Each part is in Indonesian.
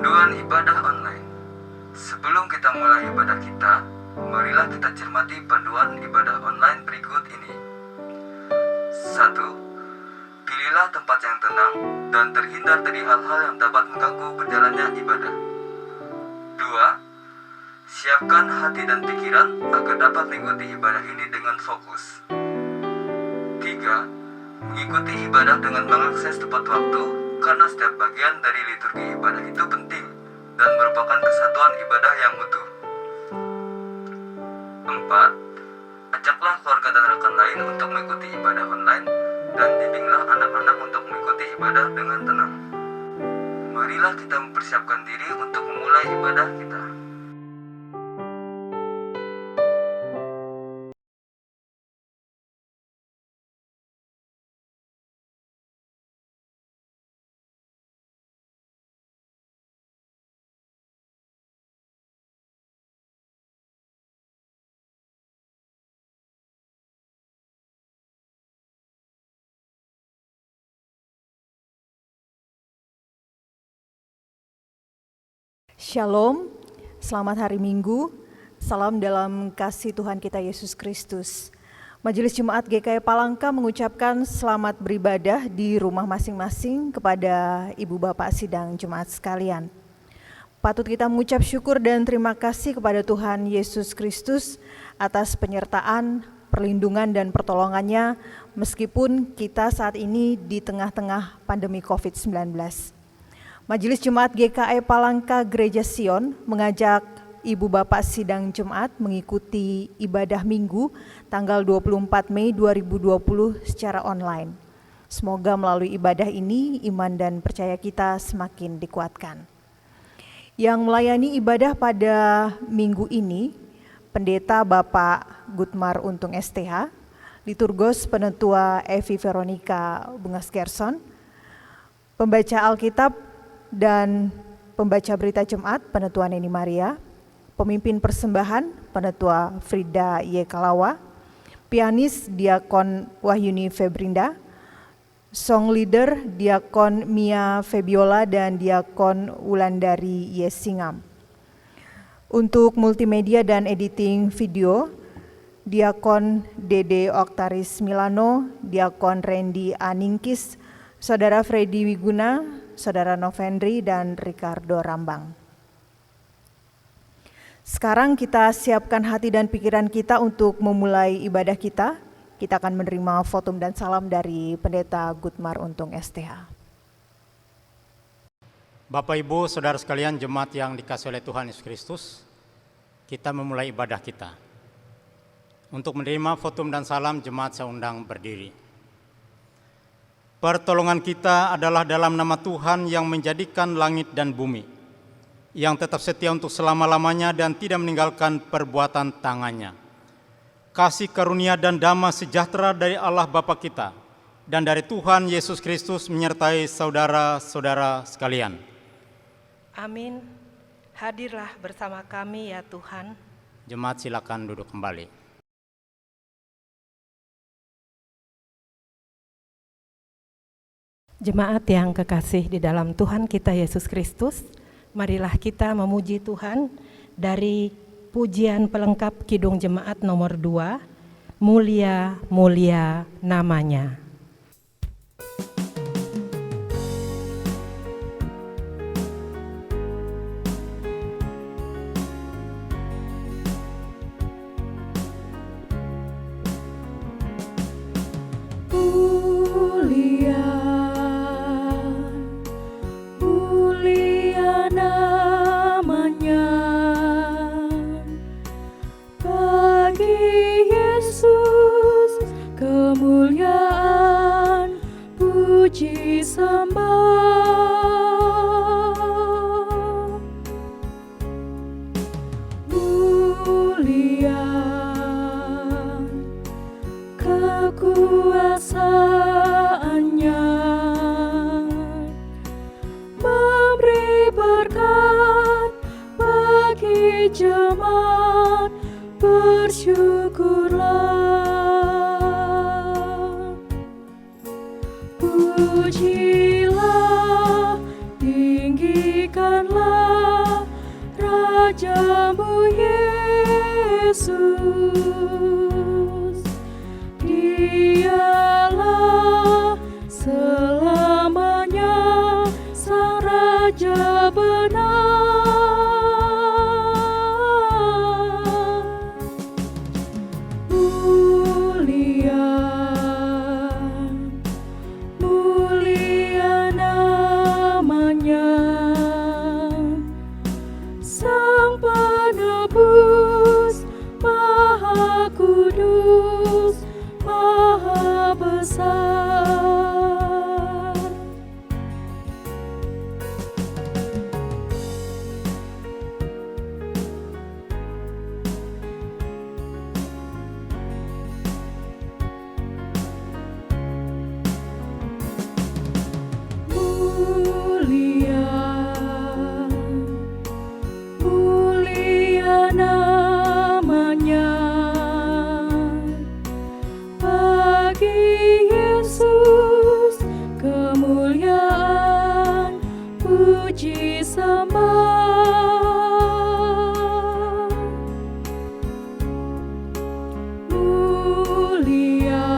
Panduan ibadah online. Sebelum kita mulai ibadah kita, marilah kita cermati panduan ibadah online berikut ini. 1. Pilihlah tempat yang tenang dan terhindar dari hal-hal yang dapat mengganggu berjalannya ibadah. 2. Siapkan hati dan pikiran agar dapat mengikuti ibadah ini dengan fokus. 3. Mengikuti ibadah dengan mengakses tepat waktu, karena setiap bagian dari liturgi ibadah itu penting dan merupakan kesatuan ibadah yang utuh. 4. Ajaklah keluarga dan rekan lain untuk mengikuti ibadah online dan bimbinglah anak-anak untuk mengikuti ibadah dengan tenang. Marilah kita mempersiapkan diri untuk memulai ibadah kita. Shalom, selamat hari Minggu, salam dalam kasih Tuhan kita Yesus Kristus. Majelis Jemaat GKI Palangka mengucapkan selamat beribadah di rumah masing-masing kepada Ibu Bapak Sidang Jemaat sekalian. Patut kita mengucap syukur dan terima kasih kepada Tuhan Yesus Kristus atas penyertaan, perlindungan dan pertolongannya meskipun kita saat ini di tengah-tengah pandemi COVID-19. Majelis Jemaat GKI Palangka Gereja Sion mengajak Ibu Bapak Sidang Jemaat mengikuti ibadah Minggu tanggal 24 Mei 2020 secara online. Semoga melalui ibadah ini iman dan percaya kita semakin dikuatkan. Yang melayani ibadah pada minggu ini, Pendeta Bapak Gutmar Untung STH, Liturgos Penetua Evi Veronica Bungas Gerson, pembaca Alkitab dan pembaca berita Jemaat Penetua Neni Maria, pemimpin persembahan Penetua Frida Y. Kalawa, pianis Diakon Wahyuni Febrinda, song leader Diakon Mia Febiola dan Diakon Wulandari Y. Singam. Untuk multimedia dan editing video, Diakon Dede Oktaris Milano, Diakon Randy Aningkis, Saudara Freddy Wiguna, Saudara Novendri dan Ricardo Rambang. Sekarang kita siapkan hati dan pikiran kita untuk memulai ibadah kita. Kita akan menerima votum dan salam dari Pendeta Gutmar Untung STH. Bapak Ibu, Saudara sekalian jemaat yang dikasihi oleh Tuhan Yesus Kristus, kita memulai ibadah kita. Untuk menerima votum dan salam, jemaat saya undang berdiri. Pertolongan kita adalah dalam nama Tuhan yang menjadikan langit dan bumi, yang tetap setia untuk selama-lamanya dan tidak meninggalkan perbuatan tangannya. Kasih karunia dan damai sejahtera dari Allah Bapa kita dan dari Tuhan Yesus Kristus menyertai saudara-saudara sekalian. Amin. Hadirlah bersama kami ya Tuhan. Jemaat silakan duduk kembali. Jemaat yang kekasih di dalam Tuhan kita Yesus Kristus, marilah kita memuji Tuhan dari pujian pelengkap Kidung Jemaat nomor 2, Mulia, Mulia Namanya. Jemaat bersyukurlah, pujilah, tinggikanlah Yesus. Dialah selamanya Sang Raja benar. Mulia namanya, Sang Penebus, Maha Kudus, Maha Besar. Mulia namanya, bagi Yesus kemuliaan, puji sembah. Mulia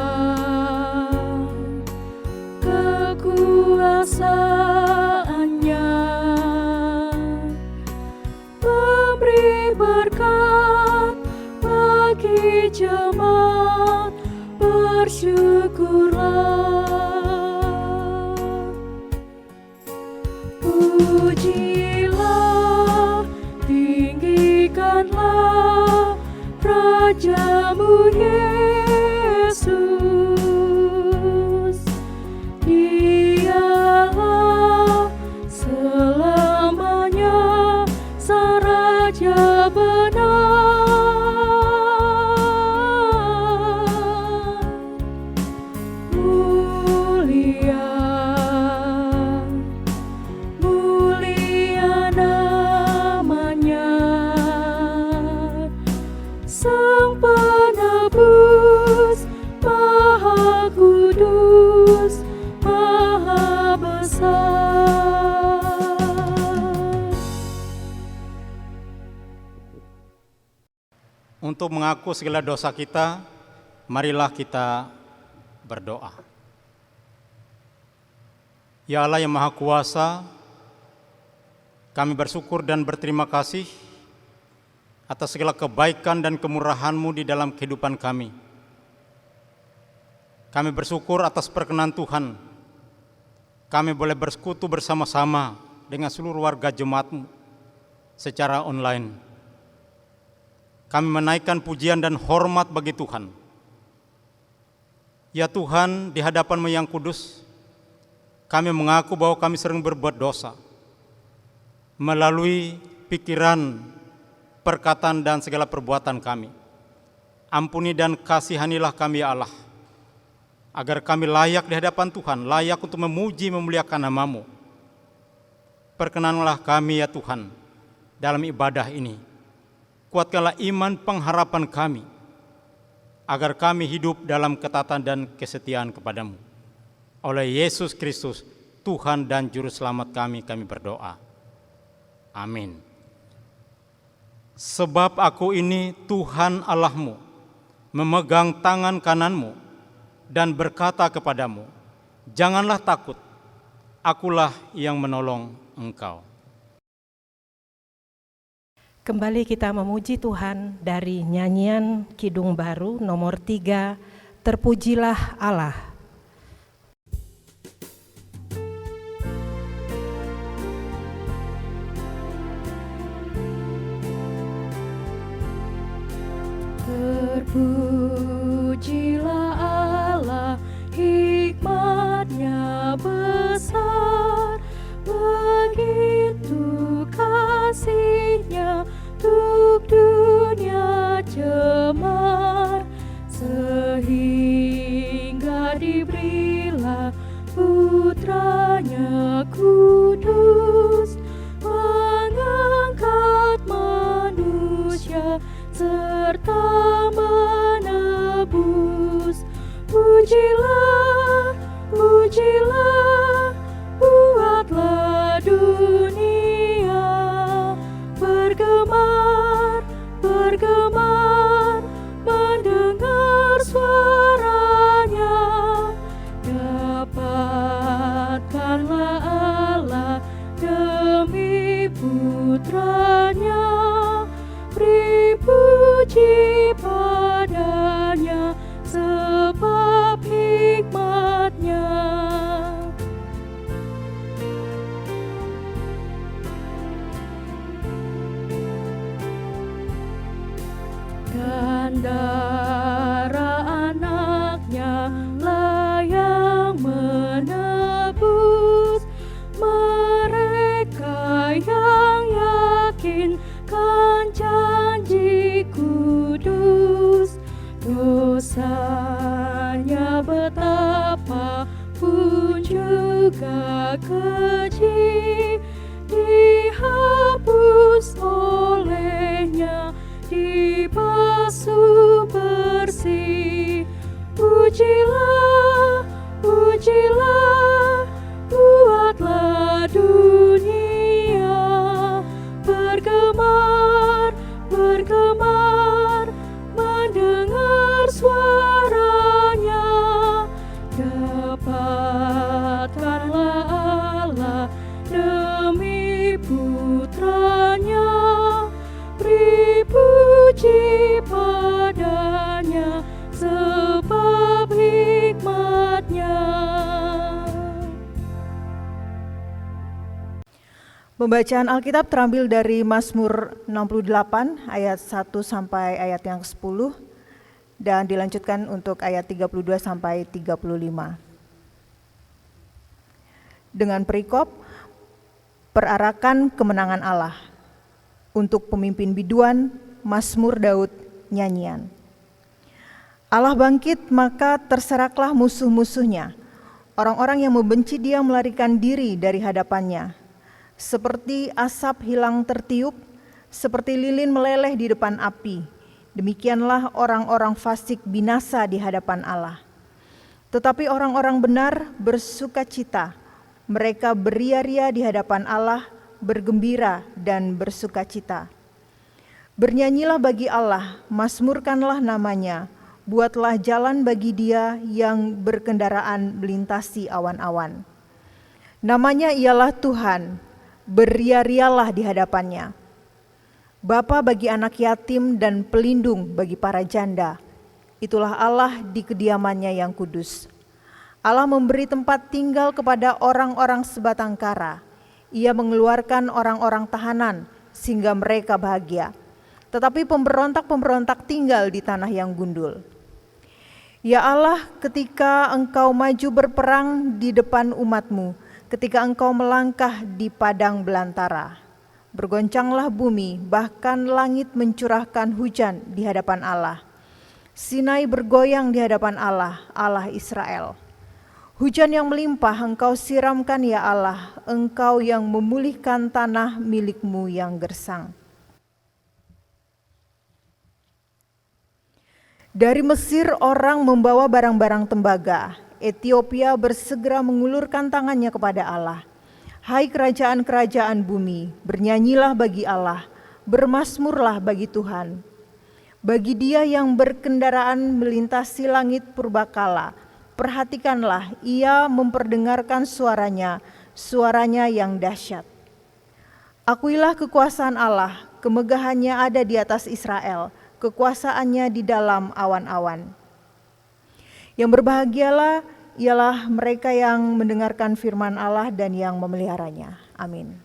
kekuasaannya, memberi berkat bagi jemaat, bersyukurlah. Pujilah, tinggikanlah Rajamu Yesus. Dialah selamanya Sang Raja benar. Mulia namanya, Sang Penebus, Maha Kudus, Maha Besar. Untuk mengaku segala dosa kita, marilah kita berdoa. Ya Allah yang Maha Kuasa, kami bersyukur dan berterima kasih atas segala kebaikan dan kemurahan-Mu di dalam kehidupan kami. Kami bersyukur atas perkenan Tuhan, kami boleh bersekutu bersama-sama dengan seluruh warga jemaat-Mu secara online. Kami menaikkan pujian dan hormat bagi Tuhan. Ya Tuhan, di hadapan-Mu yang kudus, kami mengaku bahwa kami sering berbuat dosa melalui pikiran, perkataan, dan segala perbuatan kami. Ampuni dan kasihanilah kami ya Allah, agar kami layak di hadapan Tuhan, layak untuk memuji memuliakan nama-Mu. Perkenanlah kami ya Tuhan dalam ibadah ini. Kuatkanlah iman pengharapan kami, agar kami hidup dalam ketaatan dan kesetiaan kepadamu. Oleh Yesus Kristus, Tuhan dan Juru Selamat kami berdoa. Amin. Sebab aku ini Tuhan Allahmu, memegang tangan kananmu, dan berkata kepadamu, janganlah takut, akulah yang menolong engkau. Kembali kita memuji Tuhan dari nyanyian Kidung Baru nomor 3, Terpujilah Allah. Terpujilah Allah, hikmat-Nya besar, begitu kasih-Nya untuk dunia jemar, sehingga diberilah Putra-Nya kudus, mengangkat manusia serta menebus darah anaknya lah yang menebus mereka yang yakin kan janji kudus. Dosanya betapa pun juga keji, dihapus olehnya, dibasuh bersih. Pujilah, pujilah, buatlah dunia bergemar, bergemar, mendengar suaranya. Dapatkanlah Allah demi putranya, beri puji padanya sebab hikmatnya. Pembacaan Alkitab terambil dari Mazmur 68 ayat 1 sampai ayat yang ke-10 dan dilanjutkan untuk ayat 32 sampai 35. Dengan perikop perarakan kemenangan Allah. Untuk pemimpin biduan, Mazmur Daud, nyanyian. Allah bangkit, maka terseraklah musuh-musuhnya. Orang-orang yang membenci dia melarikan diri dari hadapannya. Seperti asap hilang tertiup, seperti lilin meleleh di depan api. Demikianlah orang-orang fasik binasa di hadapan Allah. Tetapi orang-orang benar bersukacita. Mereka beria-ria di hadapan Allah, bergembira dan bersukacita. Bernyanyilah bagi Allah, mazmurkanlah namanya. Buatlah jalan bagi dia yang berkendaraan melintasi awan-awan. Namanya ialah Tuhan, beria-rialah di hadapannya. Bapa bagi anak yatim dan pelindung bagi para janda. Itulah Allah di kediamannya yang kudus. Allah memberi tempat tinggal kepada orang-orang sebatang kara. Ia mengeluarkan orang-orang tahanan sehingga mereka bahagia. Tetapi pemberontak-pemberontak tinggal di tanah yang gundul. Ya Allah, ketika Engkau maju berperang di depan umat-Mu, ketika Engkau melangkah di padang belantara, bergoncanglah bumi, bahkan langit mencurahkan hujan di hadapan Allah. Sinai bergoyang di hadapan Allah, Allah Israel. Hujan yang melimpah Engkau siramkan ya Allah, Engkau yang memulihkan tanah milik-Mu yang gersang. Dari Mesir orang membawa barang-barang tembaga. Ethiopia bersegera mengulurkan tangannya kepada Allah. Hai kerajaan-kerajaan bumi, bernyanyilah bagi Allah, bermasmurlah bagi Tuhan. Bagi Dia yang berkendaraan melintasi langit purbakala, perhatikanlah, Ia memperdengarkan suaranya, suaranya yang dahsyat. Akuilah kekuasaan Allah, kemegahannya ada di atas Israel, kekuasaannya di dalam awan-awan. Yang berbahagialah ialah mereka yang mendengarkan firman Allah dan yang memeliharanya. Amin.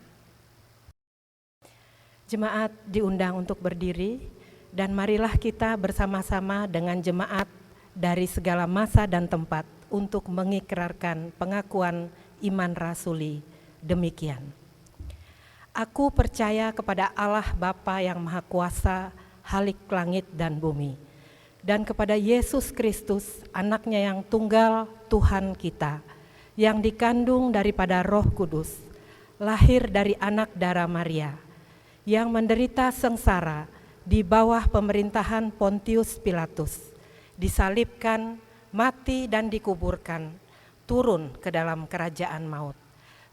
Jemaat diundang untuk berdiri dan marilah kita bersama-sama dengan jemaat dari segala masa dan tempat untuk mengikrarkan pengakuan iman rasuli. Demikian. Aku percaya kepada Allah Bapa yang Maha Kuasa, Halik langit dan bumi, dan kepada Yesus Kristus, anaknya yang tunggal Tuhan kita, yang dikandung daripada Roh Kudus, lahir dari anak darah Maria, yang menderita sengsara di bawah pemerintahan Pontius Pilatus, disalibkan, mati dan dikuburkan, turun ke dalam kerajaan maut.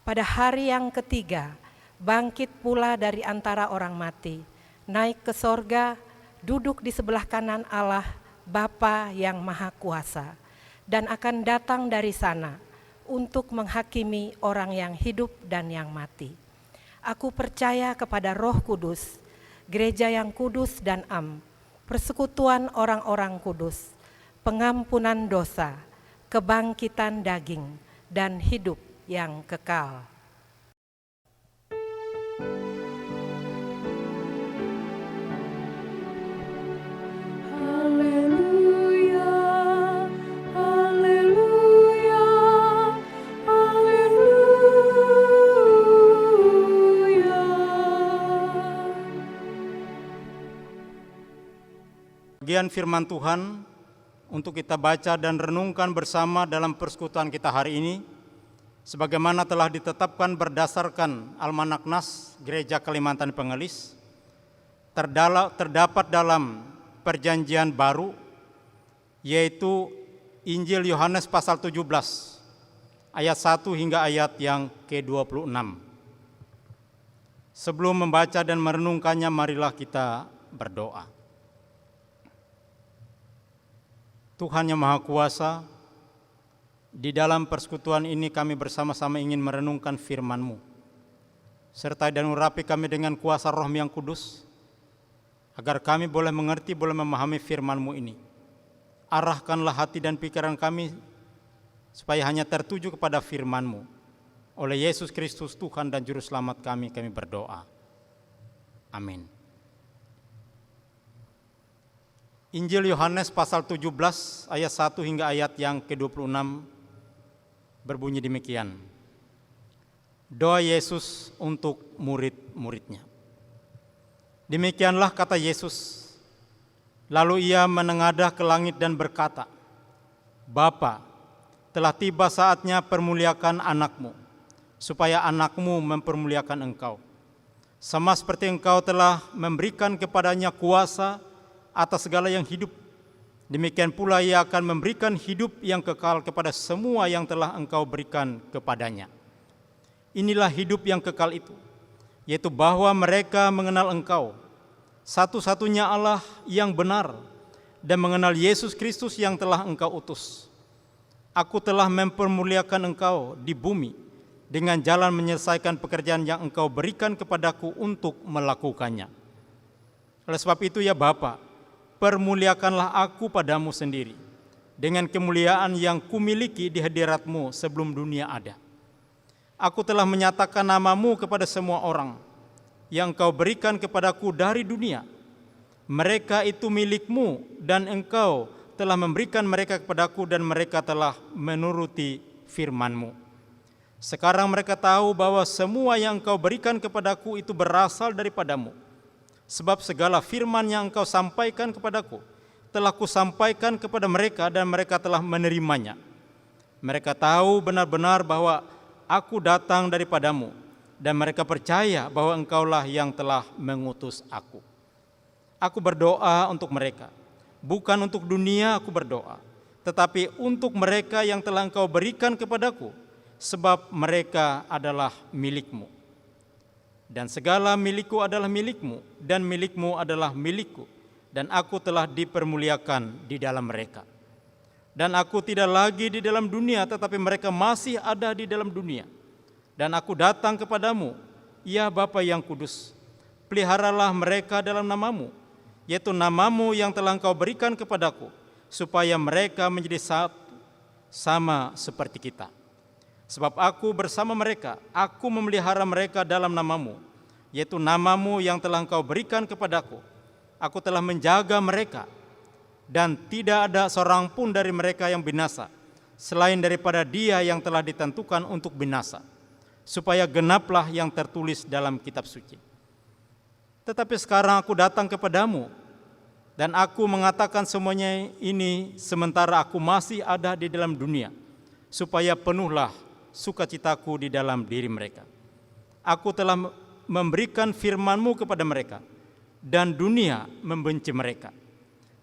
Pada hari yang ketiga, bangkit pula dari antara orang mati, naik ke sorga, duduk di sebelah kanan Allah, Bapa yang Maha Kuasa, dan akan datang dari sana untuk menghakimi orang yang hidup dan yang mati. Aku percaya kepada Roh Kudus, gereja yang kudus dan am, persekutuan orang-orang kudus, pengampunan dosa, kebangkitan daging, dan hidup yang kekal. bagian firman Tuhan untuk kita baca dan renungkan bersama dalam persekutuan kita hari ini, sebagaimana telah ditetapkan berdasarkan Almanak Nas Gereja Kalimantan Pengelis, terdapat dalam Perjanjian Baru, yaitu Injil Yohanes pasal 17, ayat 1 hingga ayat yang ke-26. Sebelum membaca dan merenungkannya, marilah kita berdoa. Tuhan yang Maha Kuasa, di dalam persekutuan ini kami bersama-sama ingin merenungkan firman-Mu. Sertai dan urapi kami dengan kuasa Roh yang kudus, agar kami boleh mengerti, boleh memahami firman-Mu ini. Arahkanlah hati dan pikiran kami, supaya hanya tertuju kepada firman-Mu. Oleh Yesus Kristus Tuhan dan Juru Selamat kami berdoa. Amin. Injil Yohanes pasal 17 ayat 1 hingga ayat yang ke-26 berbunyi demikian. Doa Yesus untuk murid-muridnya. Demikianlah kata Yesus. Lalu ia menengadah ke langit dan berkata, Bapa, telah tiba saatnya permuliakan anakmu, supaya anakmu mempermuliakan engkau. Sama seperti engkau telah memberikan kepadanya kuasa atas segala yang hidup, demikian pula ia akan memberikan hidup yang kekal kepada semua yang telah engkau berikan kepadanya. Inilah hidup yang kekal itu, yaitu bahwa mereka mengenal engkau, satu-satunya Allah yang benar, dan mengenal Yesus Kristus yang telah engkau utus. Aku telah mempermuliakan engkau di bumi dengan jalan menyelesaikan pekerjaan yang engkau berikan kepadaku untuk melakukannya. Oleh sebab itu ya Bapa, permuliakanlah aku padamu sendiri, dengan kemuliaan yang kumiliki di hadirat-Mu sebelum dunia ada. Aku telah menyatakan nama-Mu kepada semua orang, yang Engkau berikan kepadaku dari dunia. Mereka itu milik-Mu, dan Engkau telah memberikan mereka kepadaku, dan mereka telah menuruti firman-Mu. Sekarang mereka tahu bahwa semua yang Engkau berikan kepadaku itu berasal daripadamu. Sebab segala firman yang Engkau sampaikan kepadaku telah Kusampaikan kepada mereka, dan mereka telah menerimanya. Mereka tahu benar-benar bahwa Aku datang daripadamu, dan mereka percaya bahwa Engkaulah yang telah mengutus Aku. Aku berdoa untuk mereka, bukan untuk dunia aku berdoa, tetapi untuk mereka yang telah Engkau berikan kepadaku, sebab mereka adalah milik-Mu. Dan segala milikku adalah milik-Mu, dan milik-Mu adalah milikku, dan aku telah dipermuliakan di dalam mereka. Dan aku tidak lagi di dalam dunia, tetapi mereka masih ada di dalam dunia. Dan aku datang kepadamu, ya Bapa yang kudus, peliharalah mereka dalam nama-Mu, yaitu nama-Mu yang telah Engkau berikan kepadaku, supaya mereka menjadi satu, sama seperti kita. Sebab aku bersama mereka, aku memelihara mereka dalam nama-Mu, yaitu nama-Mu yang telah Engkau berikan kepadaku. Aku telah menjaga mereka, dan tidak ada seorang pun dari mereka yang binasa, selain daripada dia yang telah ditentukan untuk binasa, supaya genaplah yang tertulis dalam kitab suci. Tetapi sekarang aku datang kepadamu, dan aku mengatakan semuanya ini sementara aku masih ada di dalam dunia, supaya penuhlah sukacitaku di dalam diri mereka. Aku telah memberikan firman-Mu kepada mereka, dan dunia membenci mereka,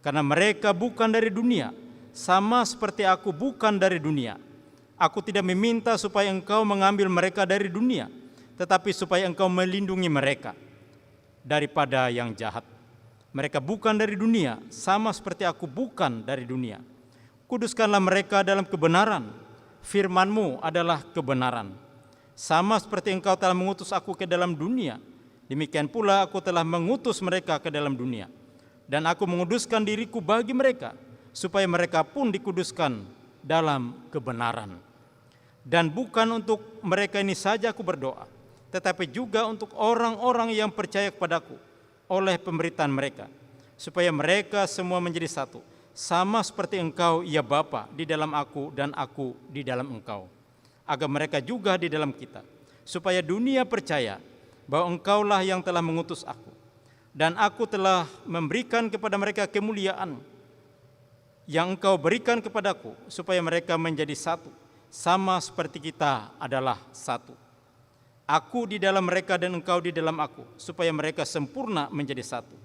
karena mereka bukan dari dunia, sama seperti aku bukan dari dunia. Aku tidak meminta supaya Engkau mengambil mereka dari dunia, tetapi supaya Engkau melindungi mereka daripada yang jahat. Mereka bukan dari dunia, sama seperti aku bukan dari dunia. Kuduskanlah mereka dalam kebenaran. Firman-Mu adalah kebenaran. Sama seperti Engkau telah mengutus aku ke dalam dunia, demikian pula aku telah mengutus mereka ke dalam dunia. Dan aku menguduskan diriku bagi mereka, supaya mereka pun dikuduskan dalam kebenaran. Dan bukan untuk mereka ini saja aku berdoa, tetapi juga untuk orang-orang yang percaya kepadaku oleh pemberitaan mereka, supaya mereka semua menjadi satu, sama seperti Engkau, ya Bapa, di dalam aku dan aku di dalam Engkau, agar mereka juga di dalam kita, supaya dunia percaya bahwa Engkaulah yang telah mengutus aku. dan aku telah memberikan kepada mereka kemuliaan yang Engkau berikan kepadaku, supaya mereka menjadi satu, sama seperti kita adalah satu. Aku di dalam mereka dan Engkau di dalam aku, supaya mereka sempurna menjadi satu.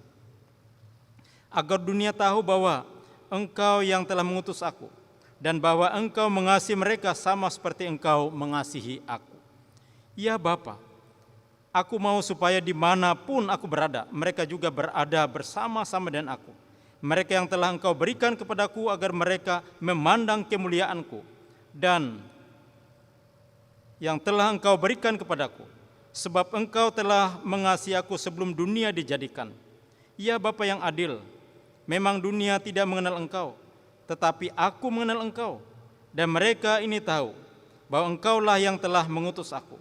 Agar dunia tahu bahwa Engkau yang telah mengutus aku, dan bahwa Engkau mengasihi mereka sama seperti Engkau mengasihi aku. Ya Bapa, aku mau supaya dimanapun aku berada, mereka juga berada bersama-sama dengan aku. Mereka yang telah Engkau berikan kepadaku, agar mereka memandang kemuliaanku, dan yang telah Engkau berikan kepadaku, sebab Engkau telah mengasihi aku sebelum dunia dijadikan. Ya Bapa yang adil, memang dunia tidak mengenal Engkau, tetapi aku mengenal Engkau, dan mereka ini tahu bahwa Engkaulah yang telah mengutus aku,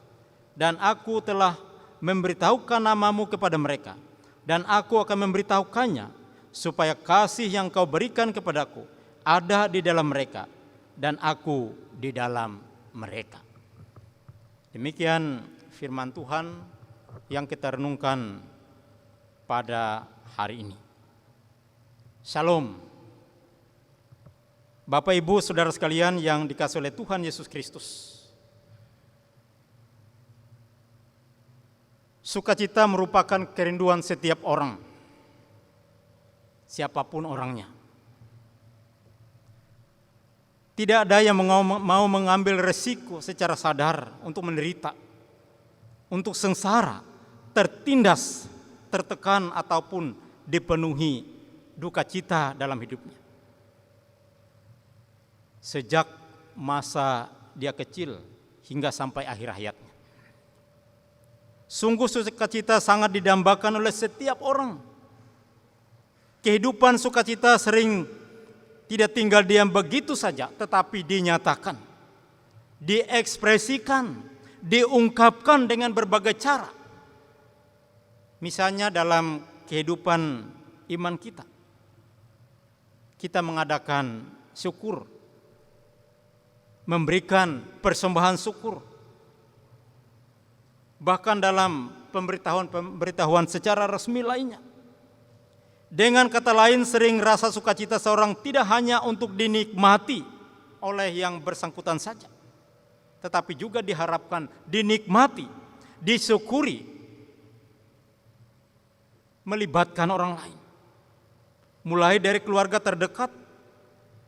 dan aku telah memberitahukan namamu kepada mereka, dan aku akan memberitahukannya, supaya kasih yang Kau berikan kepadaku ada di dalam mereka, dan aku di dalam mereka. Demikian firman Tuhan yang kita renungkan pada hari ini. Shalom. Bapak, Ibu, Saudara sekalian yang dikasihi oleh Tuhan Yesus Kristus. Sukacita merupakan kerinduan setiap orang, siapapun orangnya. Tidak ada yang mau mengambil resiko secara sadar untuk menderita, untuk sengsara, tertindas, tertekan, ataupun dipenuhi duka cita dalam hidupnya. Sejak masa dia kecil hingga sampai akhir hayatnya. Sungguh sukacita sangat didambakan oleh setiap orang. Kehidupan sukacita sering tidak tinggal diam begitu saja, tetapi dinyatakan, diekspresikan, diungkapkan dengan berbagai cara. Misalnya dalam kehidupan iman kita, kita mengadakan syukur, memberikan persembahan syukur. Bahkan dalam pemberitahuan secara resmi lainnya. Dengan kata lain, sering rasa sukacita seorang tidak hanya untuk dinikmati oleh yang bersangkutan saja, tetapi juga diharapkan dinikmati, disyukuri, melibatkan orang lain. Mulai dari keluarga terdekat,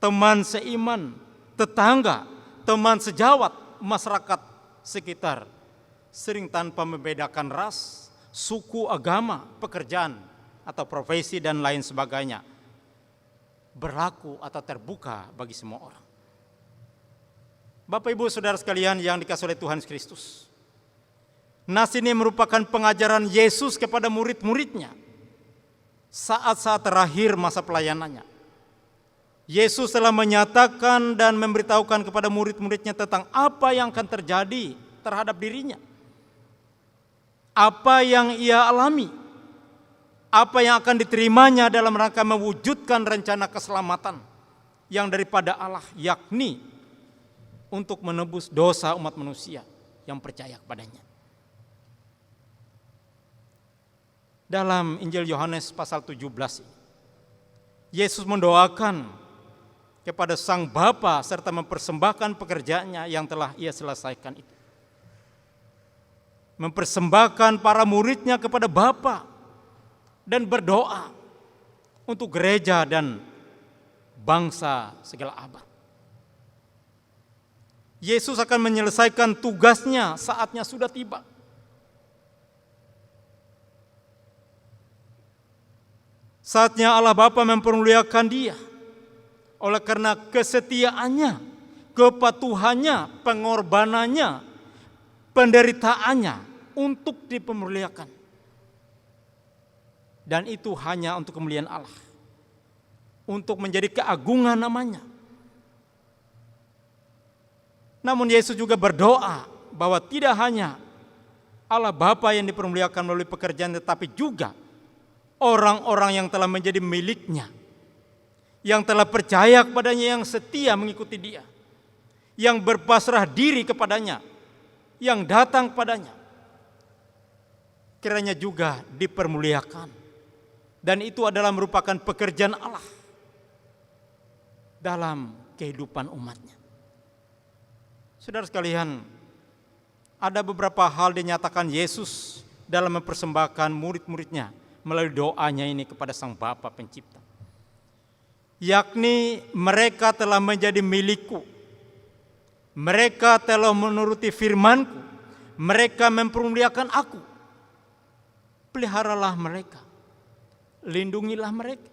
teman seiman, tetangga, teman sejawat, masyarakat sekitar, sering tanpa membedakan ras, suku, agama, pekerjaan, atau profesi dan lain sebagainya, berlaku atau terbuka bagi semua orang. Bapak, Ibu, Saudara sekalian yang dikasihi oleh Tuhan Kristus, nas ini merupakan pengajaran Yesus kepada murid-muridnya saat-saat terakhir masa pelayanannya. Yesus telah menyatakan dan memberitahukan kepada murid-muridnya tentang apa yang akan terjadi terhadap dirinya, apa yang ia alami, apa yang akan diterimanya dalam rangka mewujudkan rencana keselamatan yang daripada Allah, yakni untuk menebus dosa umat manusia yang percaya kepadanya. Dalam Injil Yohanes pasal 17, Yesus mendoakan kepada Sang Bapa serta mempersembahkan pekerjaannya yang telah ia selesaikan itu. Mempersembahkan para muridnya kepada Bapa, dan berdoa untuk gereja dan bangsa segala abad. Yesus akan menyelesaikan tugasnya, saatnya sudah tiba. Saatnya Allah Bapa mempermuliakan dia oleh karena kesetiaannya, kepatuhannya, pengorbanannya, penderitaannya untuk dipermuliakan. Dan itu hanya untuk kemuliaan Allah, untuk menjadi keagungan namanya. Namun Yesus juga berdoa bahwa tidak hanya Allah Bapa yang dipermuliakan melalui pekerjaan, tetapi juga orang-orang yang telah menjadi miliknya, yang telah percaya kepadanya, yang setia mengikuti dia, yang berpasrah diri kepadanya, yang datang kepadanya, kiranya juga dipermuliakan, Dan itu adalah merupakan pekerjaan Allah dalam kehidupan umatnya. Saudara sekalian, ada beberapa hal dinyatakan Yesus dalam mempersembahkan murid-muridnya melalui doanya ini kepada Sang Bapa Pencipta. Yakni mereka telah menjadi milikku, mereka telah menuruti firmanku, mereka mempermuliakan aku. Peliharalah mereka, lindungilah mereka,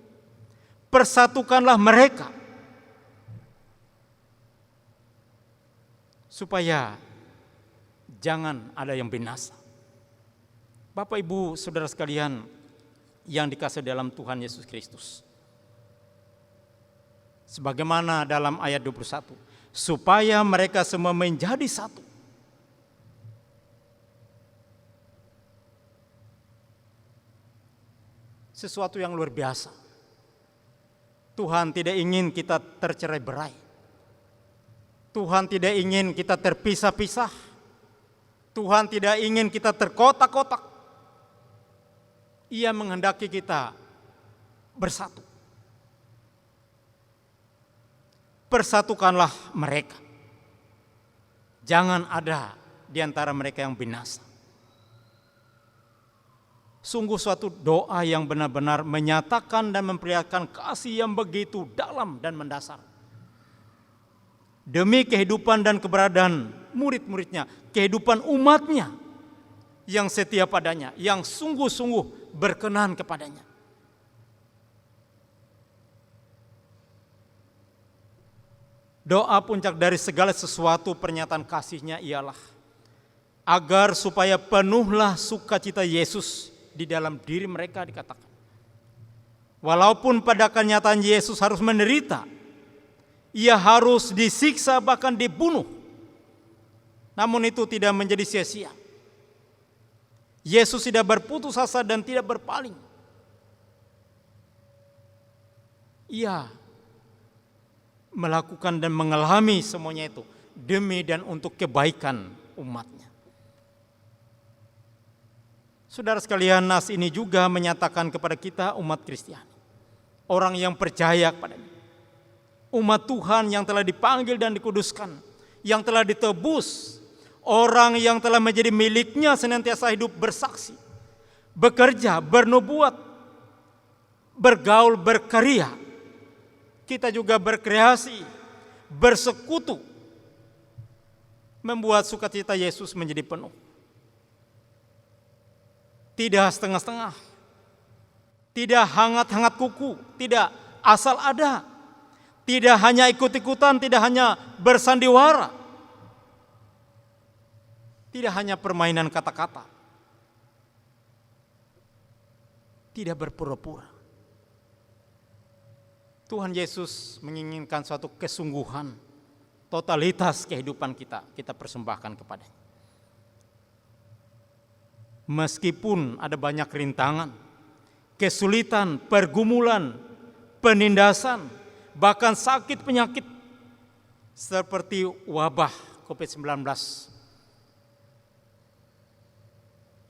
persatukanlah mereka, supaya jangan ada yang binasa. Bapak, Ibu, saudara sekalian yang dikasihi dalam Tuhan Yesus Kristus, sebagaimana dalam ayat 21, supaya mereka semua menjadi satu. Sesuatu yang luar biasa. Tuhan tidak ingin kita tercerai-berai. Tuhan tidak ingin kita terpisah-pisah. Tuhan tidak ingin kita terkotak-kotak. Ia menghendaki kita bersatu. Persatukanlah mereka. Jangan ada di antara mereka yang binasa. Sungguh suatu doa yang benar-benar menyatakan dan memperlihatkan kasih yang begitu dalam dan mendasar. Demi kehidupan dan keberadaan murid-muridnya, kehidupan umatnya yang setia padanya, yang sungguh-sungguh berkenan kepadanya. Doa puncak dari segala sesuatu pernyataan kasihnya ialah agar supaya penuhlah sukacita Yesus di dalam diri mereka, dikatakan. Walaupun pada kenyataan Yesus harus menderita, ia harus disiksa bahkan dibunuh. Namun itu tidak menjadi sia-sia. Yesus tidak berputus asa dan tidak berpaling. Ia melakukan dan mengalami semuanya itu demi dan untuk kebaikan umatnya. Saudara sekalian, nas ini juga menyatakan kepada kita umat Kristiani, orang yang percaya kepadanya, umat Tuhan yang telah dipanggil dan dikuduskan, yang telah ditebus, orang yang telah menjadi miliknya senantiasa hidup bersaksi, bekerja, bernubuat, bergaul, berkarya. Kita juga berkreasi, bersekutu, membuat sukacita Yesus menjadi penuh. Tidak setengah-setengah, tidak hangat-hangat kuku, tidak asal ada, tidak hanya ikut-ikutan, tidak hanya bersandiwara, tidak hanya permainan kata-kata, tidak berpura-pura. Tuhan Yesus menginginkan suatu kesungguhan, totalitas kehidupan kita persembahkan kepadanya. Meskipun ada banyak rintangan, kesulitan, pergumulan, penindasan, bahkan sakit penyakit seperti wabah COVID-19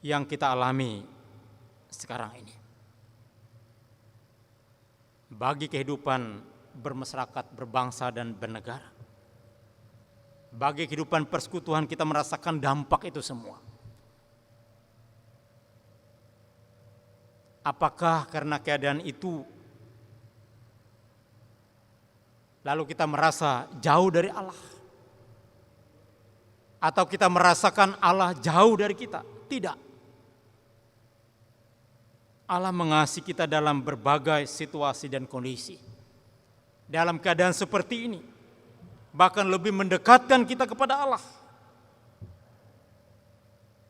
yang kita alami sekarang ini. Bagi kehidupan bermasyarakat, berbangsa dan bernegara, bagi kehidupan persekutuan kita merasakan dampak itu semua. Apakah karena keadaan itu lalu kita merasa jauh dari Allah? Atau kita merasakan Allah jauh dari kita? Tidak. Allah mengasihi kita dalam berbagai situasi dan kondisi. Dalam keadaan seperti ini, bahkan lebih mendekatkan kita kepada Allah.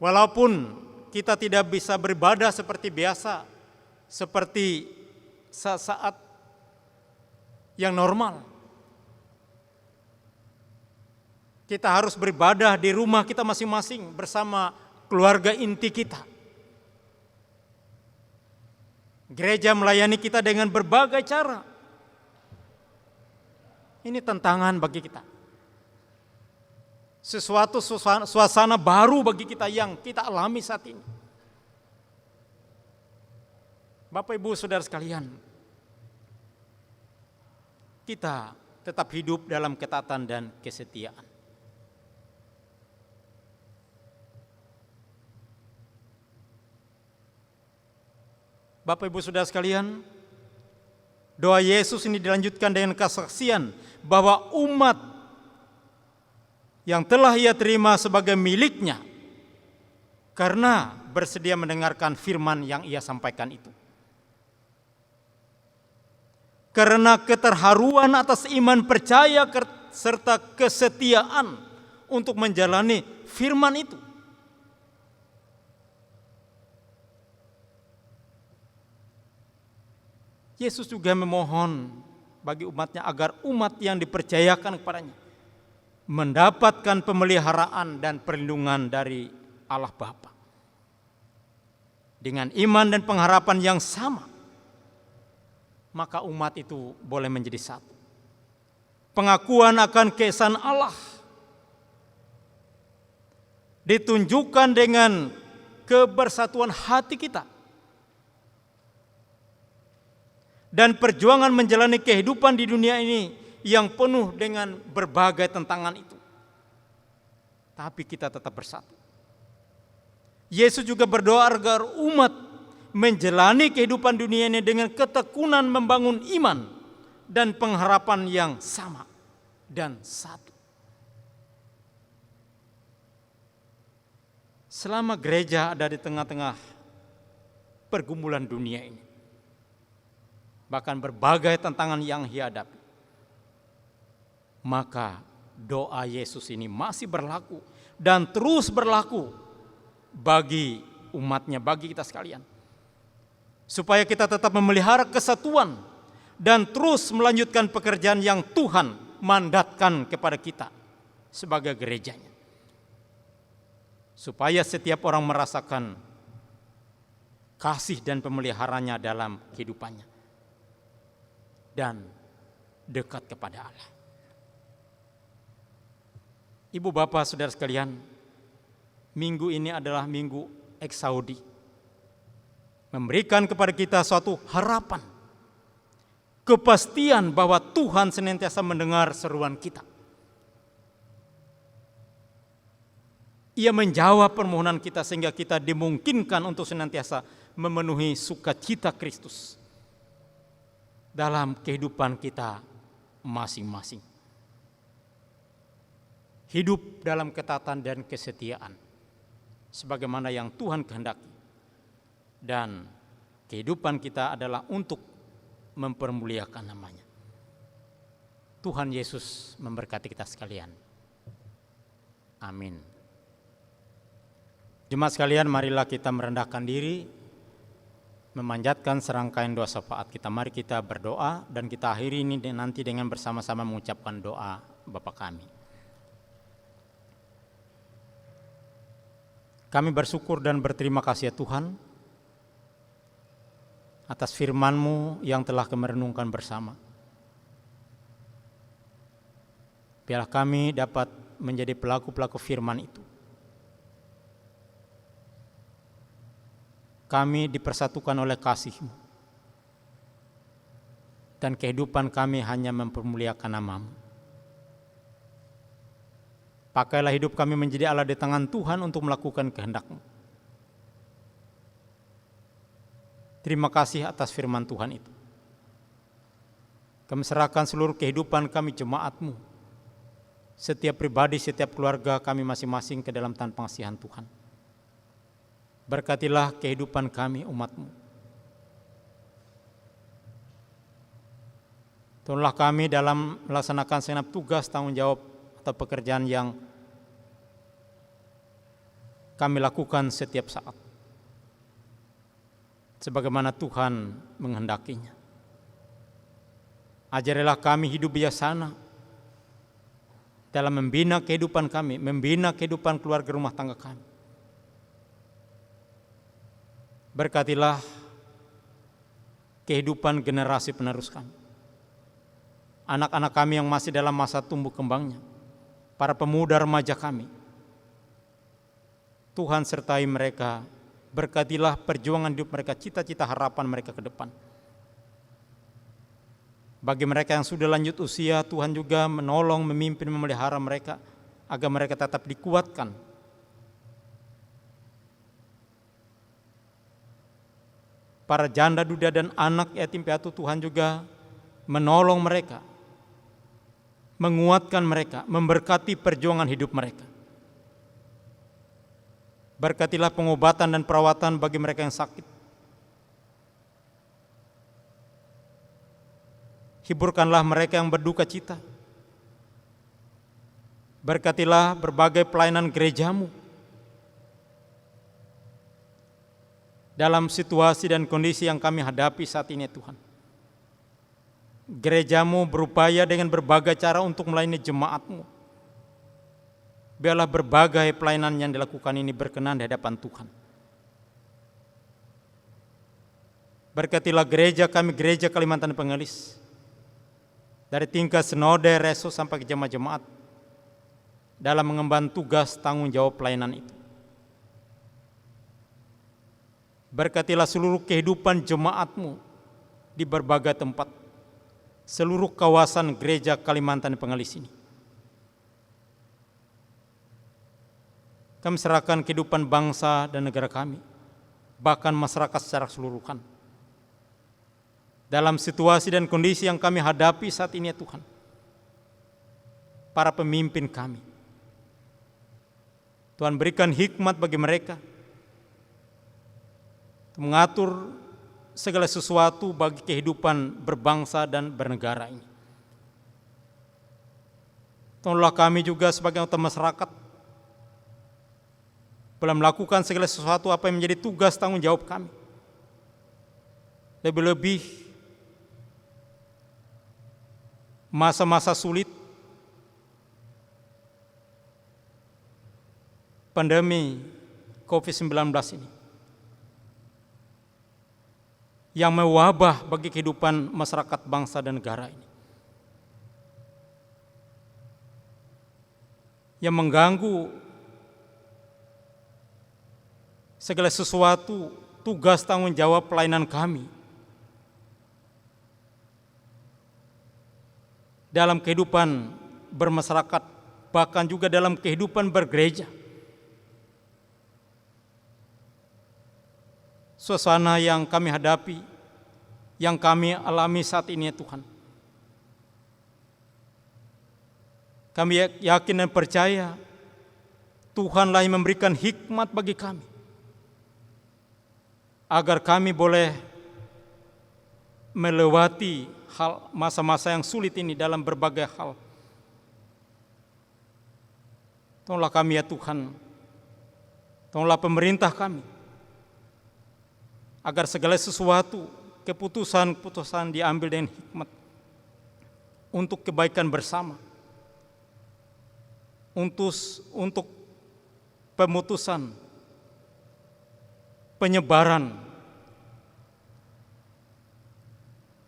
Walaupun kita tidak bisa beribadah seperti biasa, seperti saat yang normal. Kita harus beribadah di rumah kita masing-masing bersama keluarga inti kita. Gereja melayani kita dengan berbagai cara. Ini tantangan bagi kita. Sesuatu suasana baru bagi kita yang kita alami saat ini. Bapak Ibu Saudara sekalian, kita tetap hidup dalam ketaatan dan kesetiaan. Bapak Ibu Saudara sekalian, doa Yesus ini dilanjutkan dengan kesaksian bahwa umat yang telah Ia terima sebagai miliknya karena bersedia mendengarkan firman yang Ia sampaikan itu. Karena keterharuan atas iman percaya serta kesetiaan untuk menjalani firman itu. Yesus juga memohon bagi umatnya agar umat yang dipercayakan kepadanya mendapatkan pemeliharaan dan perlindungan dari Allah Bapa. Dengan iman dan pengharapan yang sama, maka umat itu boleh menjadi satu. Pengakuan akan keesaan Allah ditunjukkan dengan kebersatuan hati kita dan perjuangan menjalani kehidupan di dunia ini yang penuh dengan berbagai tantangan itu. Tapi kita tetap bersatu. Yesus juga berdoa agar umat menjalani kehidupan dunia ini dengan ketekunan membangun iman dan pengharapan yang sama dan satu. Selama gereja ada di tengah-tengah pergumulan dunia ini, bahkan berbagai tantangan yang dihadapi, maka doa Yesus ini masih berlaku dan terus berlaku bagi umatnya, bagi kita sekalian. Supaya kita tetap memelihara kesatuan dan terus melanjutkan pekerjaan yang Tuhan mandatkan kepada kita sebagai gerejanya. Supaya setiap orang merasakan kasih dan pemeliharanya dalam kehidupannya dan dekat kepada Allah. Ibu bapak saudara sekalian, minggu ini adalah minggu Eksaudi, memberikan kepada kita suatu harapan, kepastian bahwa Tuhan senantiasa mendengar seruan kita. Ia menjawab permohonan kita sehingga kita dimungkinkan untuk senantiasa memenuhi sukacita Kristus dalam kehidupan kita masing-masing. Hidup dalam ketaatan dan kesetiaan sebagaimana yang Tuhan kehendaki. Dan kehidupan kita adalah untuk mempermuliakan namanya. Tuhan Yesus memberkati kita sekalian. Amin. Jemaat sekalian, marilah kita merendahkan diri, memanjatkan serangkaian doa syafaat kita. Mari kita berdoa dan kita akhiri ini nanti dengan bersama-sama mengucapkan doa Bapa kami. Kami bersyukur dan berterima kasih ya Tuhan atas firman-Mu yang telah kami renungkan bersama. Biarlah kami dapat menjadi pelaku-pelaku firman itu. Kami dipersatukan oleh kasih-Mu. Dan kehidupan kami hanya mempermuliakan nama-Mu. Pakailah hidup kami menjadi alat di tangan Tuhan untuk melakukan kehendak-Mu. Terima kasih atas firman Tuhan itu. Kami serahkan seluruh kehidupan kami jemaat-Mu. Setiap pribadi, setiap keluarga kami masing-masing ke dalam tangan pengasihan Tuhan. Berkatilah kehidupan kami umat-Mu. Tolonglah kami dalam melaksanakan segenap tugas, tanggung jawab atau pekerjaan yang kami lakukan setiap saat. Sebagaimana Tuhan menghendakinya. Ajarilah kami hidup bijaksana dalam membina kehidupan kami, membina kehidupan keluarga rumah tangga kami. Berkatilah kehidupan generasi penerus kami. Anak-anak kami yang masih dalam masa tumbuh kembangnya, para pemuda remaja kami. Tuhan sertai mereka Berkatilah perjuangan hidup mereka, cita-cita harapan mereka ke depan. Bagi mereka yang sudah lanjut usia, Tuhan juga menolong, memimpin, memelihara mereka agar mereka tetap dikuatkan. Para janda, duda, dan anak yatim piatu, Tuhan juga menolong mereka, menguatkan mereka, memberkati perjuangan hidup mereka. Berkatilah pengobatan dan perawatan bagi mereka yang sakit. Hiburkanlah mereka yang berduka cita. Berkatilah berbagai pelayanan gerejamu dalam situasi dan kondisi yang kami hadapi saat ini, Tuhan. Gerejamu berupaya dengan berbagai cara untuk melayani jemaatmu. Biarlah berbagai pelayanan yang dilakukan ini berkenan di hadapan Tuhan. Berkatilah gereja kami, gereja Kalimantan Pengelis, dari tingkat sinode, reso sampai ke jemaat-jemaat, dalam mengemban tugas tanggung jawab pelayanan itu. Berkatilah seluruh kehidupan jemaatmu di berbagai tempat, seluruh kawasan gereja Kalimantan Pengelis ini. Kami serahkan kehidupan bangsa dan negara kami, bahkan masyarakat secara keseluruhan, dalam situasi dan kondisi yang kami hadapi saat ini, ya Tuhan. Para pemimpin kami, Tuhan berikan hikmat bagi mereka mengatur segala sesuatu bagi kehidupan berbangsa dan bernegara ini. Tolonglah kami juga sebagai anggota masyarakat dalam melakukan segala sesuatu apa yang menjadi tugas tanggung jawab kami. Lebih-lebih masa-masa sulit, pandemi COVID-19 ini, yang mewabah bagi kehidupan masyarakat bangsa dan negara ini, yang mengganggu segala sesuatu tugas tanggung jawab pelayanan kami dalam kehidupan bermasyarakat, bahkan juga dalam kehidupan bergereja. Suasana yang kami hadapi, yang kami alami saat ini, ya Tuhan. Kami yakin dan percaya Tuhanlah yang memberikan hikmat bagi kami, agar kami boleh melewati masa-masa yang sulit ini dalam berbagai hal. Tolonglah kami, ya Tuhan. Tolonglah pemerintah kami, agar segala sesuatu, keputusan-keputusan diambil dengan hikmat untuk kebaikan bersama, untuk pemutusan penyebaran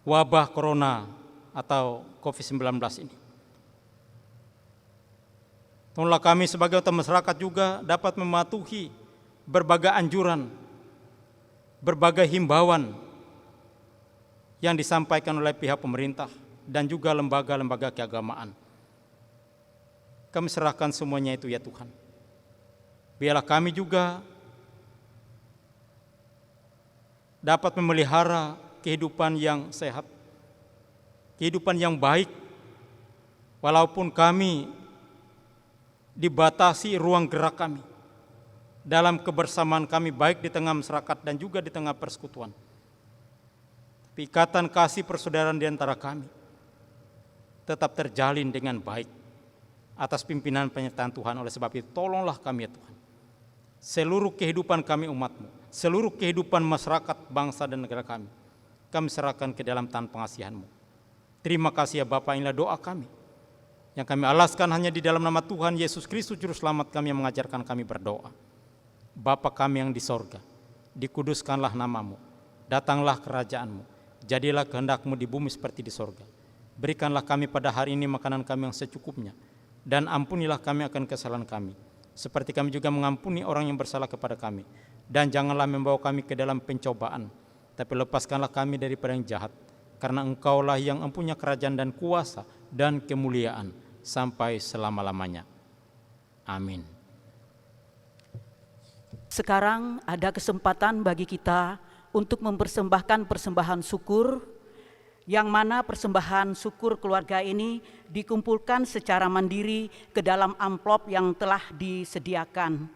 wabah corona atau COVID-19 ini. Tolonglah kami sebagai masyarakat juga dapat mematuhi berbagai anjuran, berbagai himbauan yang disampaikan oleh pihak pemerintah dan juga lembaga-lembaga keagamaan. Kami serahkan semuanya itu, ya Tuhan. Biarlah kami juga dapat memelihara kehidupan yang sehat, kehidupan yang baik, walaupun kami dibatasi ruang gerak kami dalam kebersamaan kami, baik di tengah masyarakat dan juga di tengah persekutuan. Tapi ikatan kasih persaudaraan di antara kami tetap terjalin dengan baik atas pimpinan penyertaan Tuhan. Oleh sebab itu, tolonglah kami, ya Tuhan. Seluruh kehidupan kami umat-Mu, seluruh kehidupan masyarakat, bangsa dan negara kami serahkan ke dalam tangan pengasihan-Mu. Terima kasih, ya Bapa, inilah doa kami yang kami alaskan hanya di dalam nama Tuhan Yesus Kristus Juru Selamat kami yang mengajarkan kami berdoa. Bapa kami yang di sorga, dikuduskanlah nama-Mu, datanglah kerajaan-Mu, jadilah kehendak-Mu di bumi seperti di sorga. Berikanlah kami pada hari ini makanan kami yang secukupnya, dan ampunilah kami akan kesalahan kami, seperti kami juga mengampuni orang yang bersalah kepada kami. dan janganlah membawa kami ke dalam pencobaan, tapi lepaskanlah kami daripada yang jahat, karena Engkaulah yang mempunyai kerajaan dan kuasa dan kemuliaan sampai selama-lamanya. Amin. Sekarang ada kesempatan bagi kita untuk mempersembahkan persembahan syukur, yang mana persembahan syukur keluarga ini dikumpulkan secara mandiri ke dalam amplop yang telah disediakan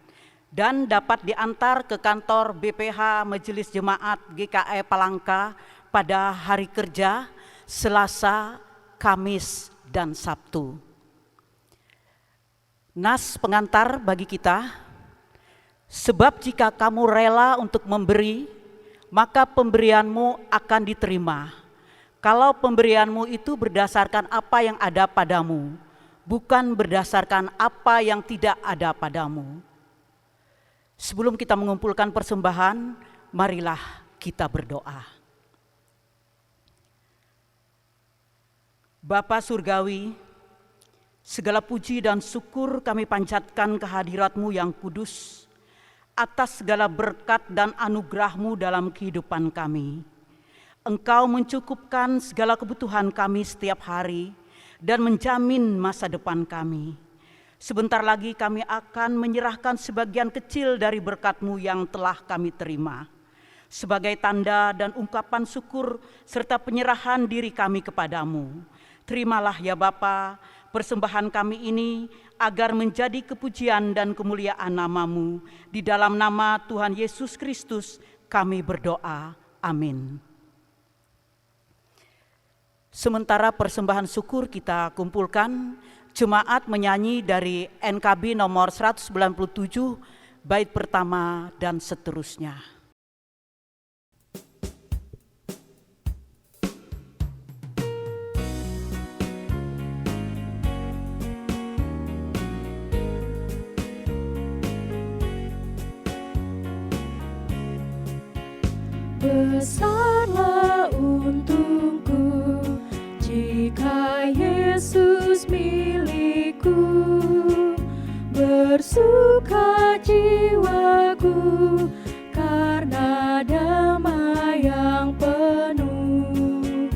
dan dapat diantar ke kantor BPH Majelis Jemaat GKI Palangka pada hari kerja Selasa, Kamis, dan Sabtu. Nas pengantar bagi kita, sebab jika kamu rela untuk memberi, maka pemberianmu akan diterima. Kalau pemberianmu itu berdasarkan apa yang ada padamu, bukan berdasarkan apa yang tidak ada padamu. Sebelum kita mengumpulkan persembahan, marilah kita berdoa. Bapa Surgawi, segala puji dan syukur kami panjatkan kehadirat-Mu yang kudus atas segala berkat dan anugerah-Mu dalam kehidupan kami. Engkau mencukupkan segala kebutuhan kami setiap hari dan menjamin masa depan kami. Sebentar lagi kami akan menyerahkan sebagian kecil dari berkat-Mu yang telah kami terima. Sebagai tanda dan ungkapan syukur serta penyerahan diri kami kepadamu. Terimalah ya Bapa persembahan kami ini agar menjadi kepujian dan kemuliaan nama-Mu. Di dalam nama Tuhan Yesus Kristus kami berdoa. Amin. Sementara persembahan syukur kita kumpulkan, jemaat menyanyi dari NKB nomor 197, bait pertama dan seterusnya. Besarlah untungku jika Yesus milikku, bersuka jiwaku karena damai yang penuh.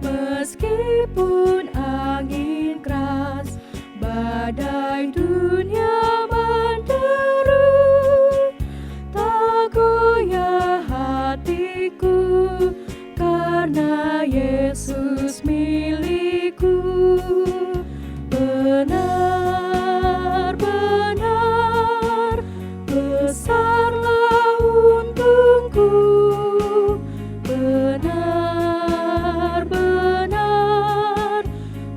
Meskipun angin keras, badai dunia menderu, tak goyah hatiku karena Yesus milikku. Benar-benar besarlah untungku, benar-benar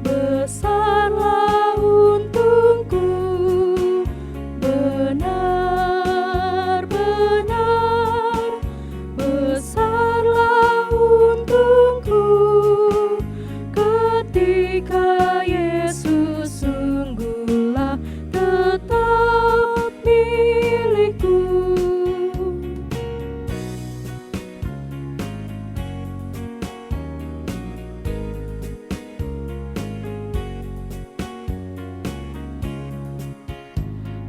besarlah untungku, benar-benar besarlah untungku ketika Yesus sungguhlah tetap milikku.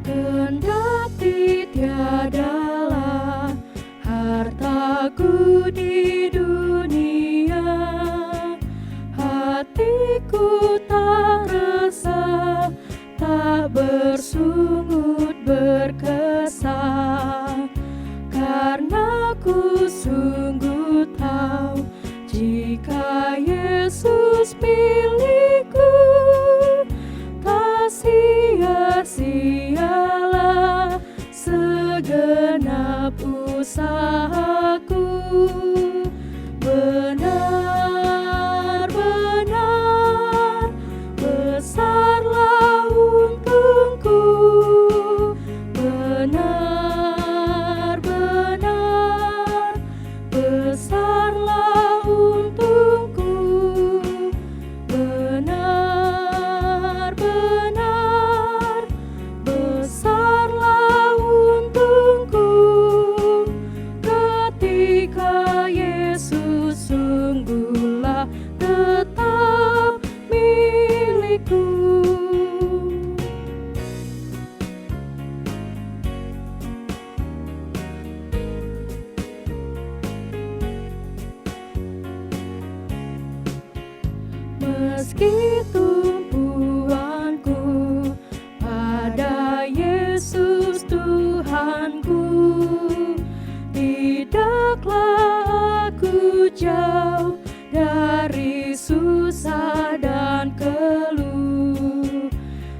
Kendati tiadalah hartaku di dunia, hatiku tak resah, tak bersungut berkesah, karena ku sungguh tahu jika Yesus milikku, tak sia-sialah segenap usahaku. Benar-benar besarlah untungku, benar-benar besarlah untungku, benar-benar besarlah untungku ketika Yesus sungguhlah tetap milikku. meski tumpuanku pada Yesus Tuhanku. Tidaklah aku jauh dari susah dan keluh.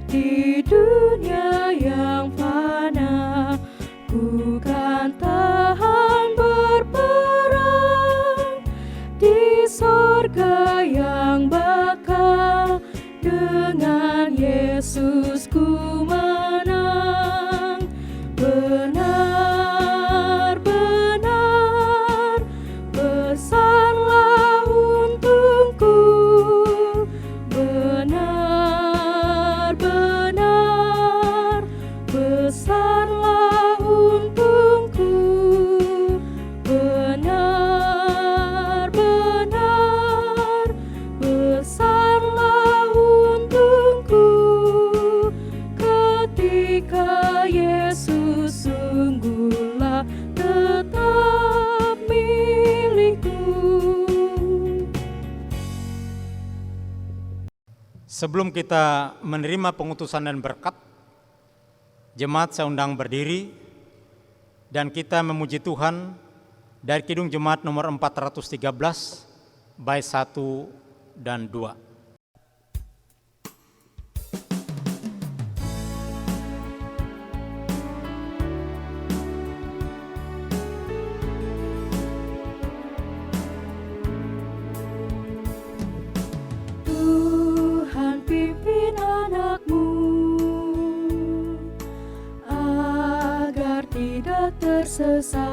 Di dunia yang fana ku kan tahan berperang. Di sorga yang bakal dengan Yesus ku menang. Benar-benar besarlah untungku. Benar-benar besarlah untungku. Benar-benar besarlah untungku ketika Yesus sungguhlah tetap milikku. Sebelum kita menerima pengutusan dan berkat, jemaat saya undang berdiri dan kita memuji Tuhan dari Kidung Jemaat nomor 413, bait 1 dan 2. Tuhan pimpin anakmu agar tidak tersesat,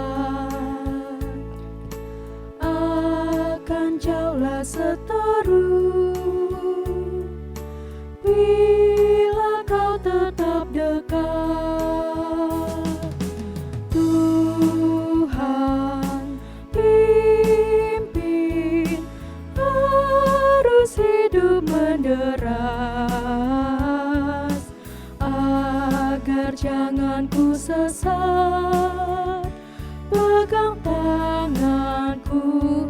akan jauhlah seteru bila kau tetap dekat. Tuhan pimpin arus hidup menderas, agar jangan ku sesat, pegang tanganku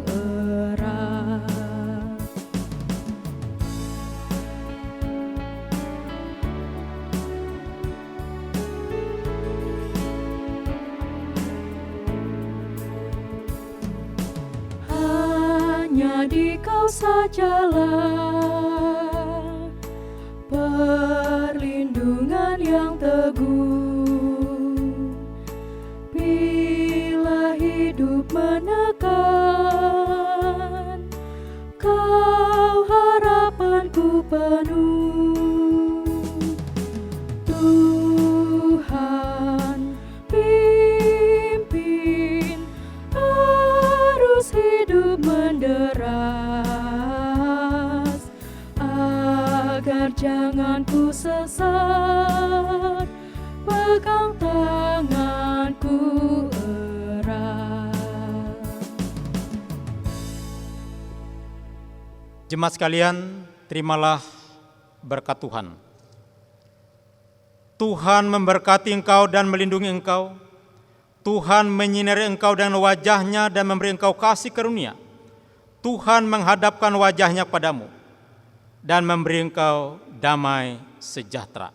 erat. Hanya di Kau sajalah perlindungan yang teguh. Bila hidup menekan, Kau harapanku penuh. Tuhan pimpin arus hidup menderas, agar jangan ku sesat, pegang tanganku erat. Jemaat sekalian, terimalah berkat Tuhan. Tuhan memberkati engkau dan melindungi engkau. Tuhan menyinari engkau dengan wajah-Nya dan memberi engkau kasih karunia. Tuhan menghadapkan wajah-Nya padamu dan memberi engkau damai sejahtera.